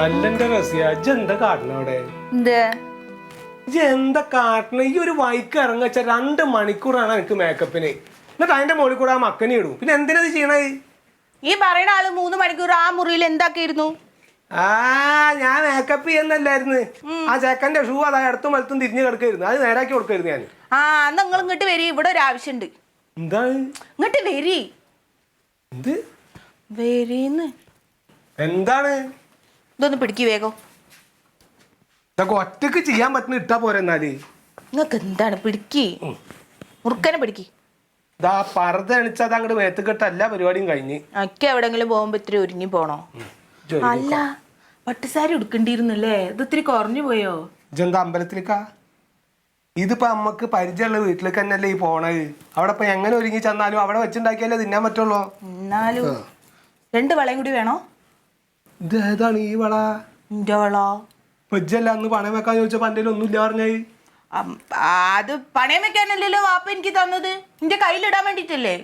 അല്ലെന്റെ റസിയ എന്താ കാട്ടണ അവിടെ എന്താ കാട്ടണ ഈ ഒരു വൈക്ക് ഇറങ്ങച്ച 2 മണിക്കൂറാണ് എനിക്ക് മേക്കപ്പിന് എന്നിട്ട് അതിന്റെ മുകളിൽ കൂടെ ആ മക്കനെ ഇടും പിന്നെ എന്തിനാ ചെയ്യണേ ഈ പറയണ ആള് 3 മണിക്കൂർ ആ മുറിയിൽ എന്താക്കിയിരുന്നു ഞാൻ മേക്കപ്പ് ചെയ്യുന്നല്ലായിരുന്നു ആ ചെക്കന്റെ ഷൂ അതാ ഇടത്തും വലത്തും തിരിഞ്ഞു കിടക്കായിരുന്നു അത് നേരാക്കി കൊടുക്കായിരുന്നു ഞാൻ നിങ്ങൾ ഇങ്ങോട്ട് വരി ഇവിടെ ഒരു ആവശ്യമുണ്ട് എന്താണ് ഇങ്ങോട്ട് വരി എന്ത് വരീന്ന് എന്താണ് ഇതൊന്ന് പിടിക്ക് വേഗം ഇതൊക്കെ ഒറ്റക്ക് ചെയ്യാൻ പറ്റുന്ന ഇട്ടാ പോരെ എന്നാല് നിങ്ങൾക്ക് എന്താണ് പിടിക്ക് മുറുക്കനെ പിടിക്ക് ഇതാ പർദ്ദ അണിച്ചത് അങ്ങോട്ട് മേത്തുകെട്ട എല്ലാ പരിപാടിയും കഴിഞ്ഞ് ഒക്കെ എവിടെങ്കിലും പോകുമ്പോ ഇത്തിരി ഒരുങ്ങി പോണോ അല്ല പട്ടുസാരി ഉടുക്കണ്ടിരുന്നല്ലേ ഇത് ഇത്തിരി കുറഞ്ഞു പോയോ ഇതെന്താ അമ്പലത്തിലേക്കാ ഇതിപ്പോ അമ്മക്ക് പരിചയമുള്ള വീട്ടിലേക്ക് തന്നെയല്ലേ ഈ പോണത് അവിടെ ഇപ്പൊ എങ്ങനെ ഒരുങ്ങി ചെന്നാലും അവിടെ വെച്ചുണ്ടാക്കിയാലേ തിന്നാൻ പറ്റുള്ളൂ എന്നാലും 2 വളയും കൂടി വേണോ ഇത് ഏതാണ് ഈ വള എന്റെ വള വെജല്ല അന്ന് പണയം വെക്കാൻ ചോദിച്ചപ്പോ എന്റെ ഒന്നുമില്ല പറഞ്ഞായി അത് പണയം വെക്കാനല്ലല്ലോ വാപ്പ എനിക്ക് തന്നത് എന്റെ കയ്യിലിടാൻ വേണ്ടിട്ടല്ലേ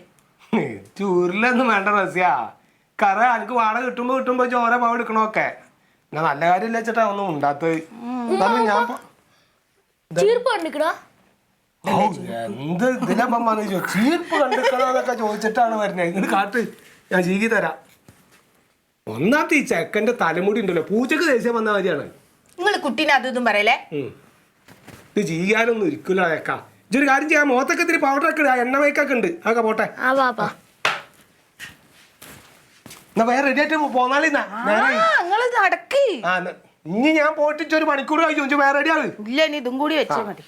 ചൂരിലൊന്നും വേണ്ട റസ്യ കറ എനിക്ക് വാടക കിട്ടുമ്പോ ചോര പാവ എടുക്കണോക്കെ ഞാൻ നല്ല കാര്യമില്ല വെച്ചിട്ടാ ഒന്നും ഉണ്ടാത്തത് ഞാൻ എന്ത് ഇതിലപ്പം വന്നു ചീർപ്പ് കണ്ടിക്കണോന്നൊക്കെ ചോദിച്ചിട്ടാണ് വരുന്നത് ഇങ്ങോട്ട് കാട്ട് ഞാൻ ചീകി തരാം ഒന്നാമത്തെ ഈ ചെക്കന്റെ തലമുടി ഉണ്ടല്ലോ പൂച്ചക്ക് ദേഷ്യം വന്ന കാര്യമാണ് നിങ്ങൾ കുട്ടീനെ അതും പറയലേ ഇത് ചെയ്യാനൊന്നും ഇരിക്കില്ല അതൊക്കെ ഇതൊരു കാര്യം ചെയ്യാം മുഖത്തൊക്കെ ഇത്തിരി പൗഡറൊക്കെ ഇടുക എണ്ണ മേക്കൊക്കെ ഉണ്ട് അതൊക്കെ പോട്ടെ എന്നാ വേറെ റെഡി ആയിട്ട് പോന്നാളിന്നാ നടക്ക് ഇനി ഞാൻ പോയിട്ട് 1 മണിക്കൂർ കഴിച്ചു വേറെ റെഡി ആള് ഇല്ല ഇനി ഇതും കൂടി വെച്ചാൽ മതി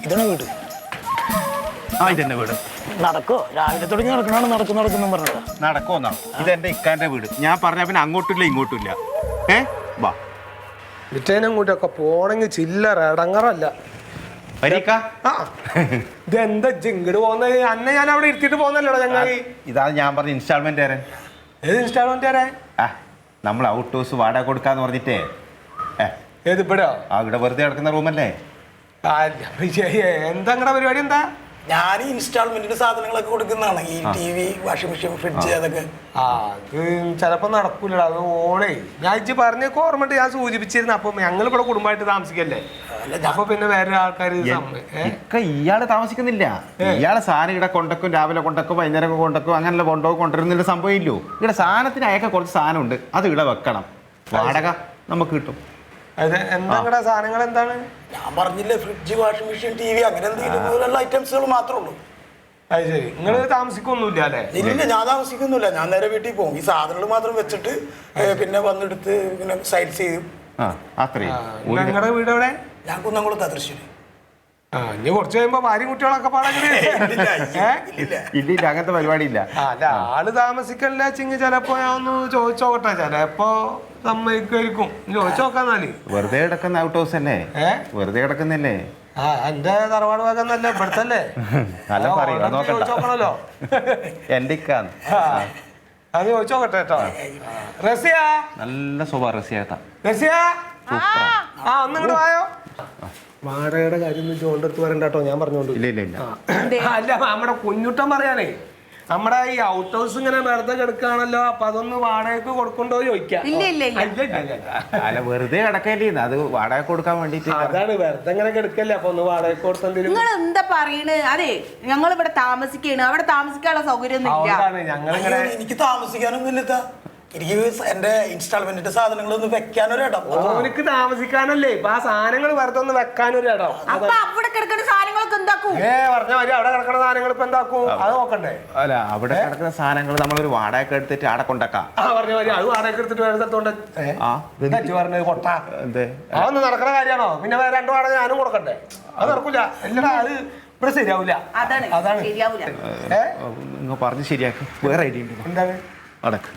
ഇതാണ് വീട് ഇതെന്നെ വീട് നടക്കോ രാവിലെ തുടങ്ങി നടക്കണോ നടക്കുന്നു പറഞ്ഞത് നടക്കോന്നാ ഇതെന്റെ ഇക്കാന്റെ വീട് ഞാൻ പറഞ്ഞ പിന്നെ അങ്ങോട്ടില്ല ഇങ്ങോട്ടില്ല വാ വിറ്റേനങ്ങോട്ടൊക്കെ പോണെങ്കിൽ ചില്ലറ ഇടങ്ങറല്ല ഇതെന്താ ജിങ്ങട് പോകുന്നത് അന്നെ ഞാൻ അവിടെ ഇരുത്തിട്ട് പോകുന്നല്ലോ ചങ്ങായി ഇതാണ് ഞാൻ പറഞ്ഞ ഇൻസ്റ്റാൾമെന്റ് തരാൻ ഏത് ഇൻസ്റ്റാൾമെന്റ് തരാൻ നമ്മൾ ഔട്ട് ഹൗസ് വാടക കൊടുക്കാന്ന് പറഞ്ഞിട്ടേ ഏത് ഇപ്പഴോ ഇവിടെ വെറുതെ കിടക്കുന്ന റൂമല്ലേ എന്താ പരിപാടി എന്താ ഞാൻ ഇൻസ്റ്റാൾമെന്റിന്റെ സാധനങ്ങളൊക്കെ കൊടുക്കുന്നതാണ് ഈ TV വാഷിംഗ് മെഷീൻ ഫ്രിഡ്ജ് അതൊക്കെ അത് ചിലപ്പോ നടക്കൂല അത് ഓണേ ഞാൻ പറഞ്ഞ ഓർമ്മ ഞാൻ സൂചിപ്പിച്ചിരുന്നു അപ്പൊ ഞങ്ങൾ ഇവിടെ കുടുംബമായിട്ട് താമസിക്കല്ലേ അപ്പൊ പിന്നെ വേറെ ആൾക്കാർ ഇയാള് താമസിക്കുന്നില്ല ഇയാളെ സാധനം ഇവിടെ കൊണ്ടക്കും രാവിലെ കൊണ്ടക്കും വൈകുന്നേരം കൊണ്ടക്കും അങ്ങനെയുള്ള കൊണ്ടുപോകുന്ന സംഭവം ഇല്ലോ ഇവിടെ സാധനത്തിന് അയക്കാൻ കുറച്ച് സാധനം ഉണ്ട് അത് ഇവിടെ വെക്കണം വാടക നമുക്ക് കിട്ടും എന്താ സാധനങ്ങൾ എന്താണ് ഞാൻ പറഞ്ഞില്ലേ ഫ്രിഡ്ജ് വാഷിംഗ് മെഷീൻ TV അങ്ങനെ എന്തെങ്കിലും ഐറ്റംസുകൾ മാത്രമേ ഉള്ളൂ അത് ശരി നിങ്ങൾ താമസിക്കൊന്നുമില്ല അല്ലേ ഇല്ല ഞാൻ താമസിക്കുന്നില്ല ഞാൻ നേരെ വീട്ടിൽ പോകും ഈ സാധനങ്ങൾ മാത്രം വെച്ചിട്ട് പിന്നെ വന്നെടുത്ത് പിന്നെ സൈഡ് ചെയ്യും നിങ്ങളുടെ വീട് എവിടെ ഞാൻ കുന്നംകുളത്താ തൃശ്ശൂര് ഇനി കുറച്ച് കഴിയുമ്പോ ഭാര്യ കുട്ടികളൊക്കെ ഇല്ല അങ്ങനത്തെ പരിപാടി ഇല്ല അല്ല ആള് താമസിക്കല്ല ചിങ്ങ ചിലപ്പോ ഞാൻ ഒന്ന് ചോദിച്ചോക്കട്ടെ ചിലപ്പോ സമ്മതിക്കുമായിരിക്കും ചോദിച്ചോക്കാന്നാല് വെറുതെ കിടക്കുന്ന ഔട്ട് ഹൗസ് അല്ലേ വെറുതെ കിടക്കുന്നല്ലേ എന്റെ തറവാട് ഭാഗന്നല്ലേ ഇവിടുത്തല്ലേ ചോദിച്ചോക്കണല്ലോ എന്റെ അത് ചോദിച്ചോക്കട്ടെ കേട്ടോ റസിയ നല്ല സ്വഭാവം റസിയാട്ടാ റസിയ ഒന്നിങ്ങോട്ട് വായോ വാടകയുടെ കാര്യം ചോണ്ടെടുത്ത് പറയണ്ട കേട്ടോ ഞാൻ പറഞ്ഞോണ്ട് അല്ല നമ്മുടെ കുഞ്ഞുട്ടൻ പറയാനേ നമ്മുടെ ഈ ഔട്ട് ഹൗസ് ഇങ്ങനെ വെറുതെ കിടക്കുകയാണല്ലോ അപ്പൊ അതൊന്ന് വാടകയ്ക്ക് കൊടുക്കണ്ടോ ചോദിക്കാം വെറുതെ കിടക്കേണ്ടി അത് വാടക കൊടുക്കാൻ വേണ്ടിട്ട് അതാണ് വെറുതെ ഇങ്ങനെ കിടക്കല്ലേ അപ്പൊ ഒന്ന് വാടക കൊടുത്തെങ്കിലും നിങ്ങൾ എന്താ പറയണേ അതെ ഞങ്ങൾ ഇവിടെ താമസിക്കാണ് അവിടെ താമസിക്കാനുള്ള സൗകര്യം ഞങ്ങളിങ്ങനെ എനിക്ക് താമസിക്കാനൊന്നും ഇല്ല എനിക്ക് എന്റെ ഇൻസ്റ്റാൾമെന്റിന്റെ സാധനങ്ങളൊന്നും വെക്കാനൊരു ഇടം ഓനിക്ക് താമസിക്കാനല്ലേ ഇപ്പൊ ആ സാധനങ്ങൾ വെറുതെ ഒന്ന് വെക്കാനൊരു ഇടം അവിടെ കിടക്കുന്ന സാധനങ്ങളൊക്കെ എന്താക്കും പറഞ്ഞ മാതിരി അവിടെ കിടക്കുന്ന സാധനങ്ങൾ ഇപ്പൊ എന്താക്കും അത് നോക്കണ്ടേ അല്ല അവിടെ കിടക്കുന്ന സാധനങ്ങൾ നമ്മളൊരു വാടക എടുത്തിട്ട് അവിടെ കൊണ്ടാക്കാം പറഞ്ഞ മാതിരി അത് വാടക എടുത്തിട്ട് വേറെ സ്ഥലത്തോണ്ട് പറഞ്ഞത് കൊട്ട എന്തേ അതൊന്നും നടക്കുന്ന കാര്യമാണോ പിന്നെ വേറെ 2 വാടക ഞാനും കൊടുക്കണ്ടേ അത് നടക്കൂല എല്ലാ അത് ഇവിടെ ശരിയാവൂല അതാണ് ശരിയാവൂല പറഞ്ഞ് ശരിയാക്കി വേറെ ഐഡിയ ഉണ്ട് എന്താണ് അടക്ക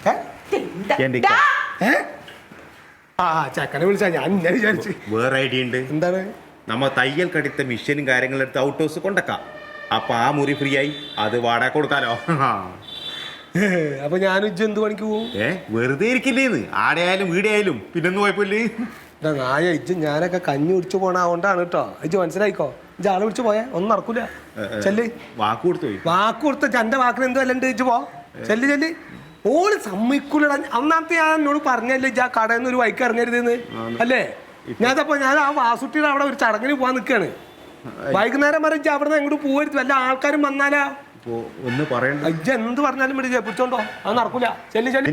ആ ചെക്കനെ വിളിച്ചാ ഞാൻ ഇങ്ങനെ വിചാരിച്ചു. വേറെ ഐഡിയ ഉണ്ട്. എന്താണ്? നമ്മ തയ്യൽ കടിത്ത മിഷനും കാര്യങ്ങളും എടുത്ത് ഔട്ട് ഹൗസ് കൊണ്ടക്കാം. അപ്പൊ ആ മുറി ഫ്രീ ആയി, അത് വാടക കൊടുക്കാലോ. അപ്പൊ ഞാൻ ഇജ്ജ് എന്ത് പണിക്ക് പോകും? വെറുതെ ഇരിക്കില്ലേന്ന്, ആടെയായാലും വീടായാലും പിന്നൊന്നും കുഴപ്പമില്ലേ. നായ ഇജ്ജ് ഞാനൊക്കെ കഞ്ഞി കുടിച്ചു പോണ അതുകൊണ്ടാണ് കേട്ടോ. ഇജ്ജ് മനസ്സിലായിക്കോ. ഇജ്ജ് ആളെ വിളിച്ചു പോയേ ഒന്നും നടക്കൂല. ചെല്ല്. വാക്ക് കൊടുത്തു പോയി. വാക്ക് കൊടുത്ത എന്റെ വാക്കിന് എന്ത് വല്ലണ്ട് ഇജ്ജ് പോ. ചെല്ല് ചെല്ല്. ഓള് സമ്മതിക്കൂലടാ. ഒന്നാമത്തെ ഞാൻ എന്നോട് പറഞ്ഞല്ലേ ഇജ്ജ് ആ കടയിൽ നിന്ന് ഒരു വൈക്ക് ഇറങ്ങരുതെന്ന് അല്ലേ? ഞാൻ ആ വാസുട്ടിയുടെ അവിടെ ഒരു ചടങ്ങിന് പോവാൻ നിൽക്കാണ്. വൈകുന്നേരം വരെ ഇജ്ജ് അവിടെ നിന്ന് എങ്ങോട്ട് പോവരുത്. വല്ല ആൾക്കാരും വന്നാലാ ഒന്ന് പറയണ്ട. ഇജ്ജ് എന്ത് പറഞ്ഞാലും വിളിച്ചേ പിടിച്ചോണ്ടോ, അത് നടക്കൂല. ചെല്ലി ചെല്ലി.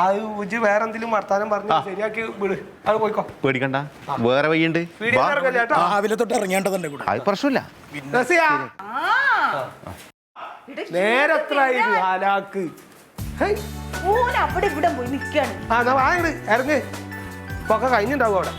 അത് ഇജ്ജ് വേറെ എന്തെങ്കിലും വർത്താനം പറഞ്ഞു ശരിയാക്കി വിട്. അത് പോയിക്കോ, പേടിക്കണ്ട, വേറെ വഴിയുണ്ട്. രാവിലെ തൊട്ട് ഇറങ്ങേണ്ടതല്ലേ കൂടെ. അത് പ്രശ്നമില്ല. നേരെ എത്ര ഹാലാക്ക് അവിടെ ഇവിടെ പോയി നിൽക്കാണ്. ഇറങ്ങ്. ഇപ്പൊ ഒക്കെ കഴിഞ്ഞിട്ടുണ്ടാവും അവിടെ.